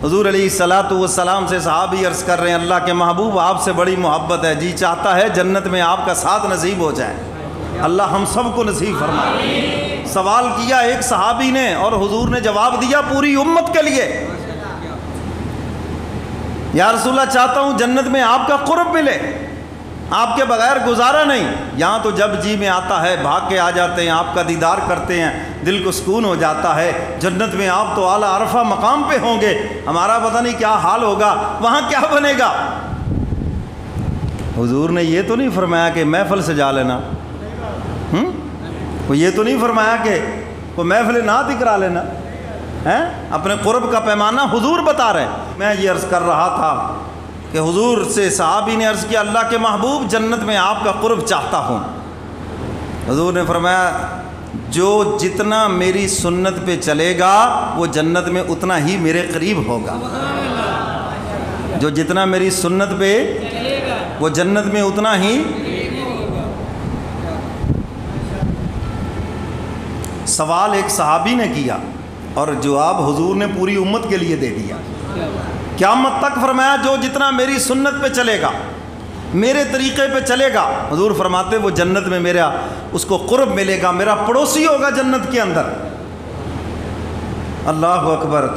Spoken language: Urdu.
حضور علیہ الصلوۃ والسلام سے صحابی عرض کر رہے ہیں اللہ کے محبوب آپ سے بڑی محبت ہے، جی چاہتا ہے جنت میں آپ کا ساتھ نصیب ہو جائے، اللہ ہم سب کو نصیب فرمائے۔ سوال کیا ایک صحابی نے اور حضور نے جواب دیا پوری امت کے لیے، یا رسول اللہ چاہتا ہوں جنت میں آپ کا قرب ملے، آپ کے بغیر گزارا نہیں، یہاں تو جب جی میں آتا ہے بھاگ کے آ جاتے ہیں، آپ کا دیدار کرتے ہیں، دل کو سکون ہو جاتا ہے، جنت میں آپ تو اعلیٰ عرفہ مقام پہ ہوں گے، ہمارا پتہ نہیں کیا حال ہوگا، وہاں کیا بنے گا۔ حضور نے یہ تو نہیں فرمایا کہ محفل سجا لینا، وہ یہ تو نہیں فرمایا کہ کوئی محفل نعت ہی کرا لینا، اپنے قرب کا پیمانہ حضور بتا رہے ہیں۔ میں یہ عرض کر رہا تھا کہ حضور سے صحابی نے عرض کیا اللہ کے محبوب جنت میں آپ کا قرب چاہتا ہوں، حضور نے فرمایا جو جتنا میری سنت پہ چلے گا وہ جنت میں اتنا ہی میرے قریب ہوگا، جو جتنا میری سنت پہ وہ جنت میں اتنا ہی۔ سوال ایک صحابی نے کیا اور جواب حضور نے پوری امت کے لیے دے دیا، قیامت تک فرمایا جو جتنا میری سنت پہ چلے گا، میرے طریقے پہ چلے گا، حضور فرماتے وہ جنت میں میرا اس کو قرب ملے گا، میرا پڑوسی ہوگا جنت کے اندر۔ اللہ اکبر۔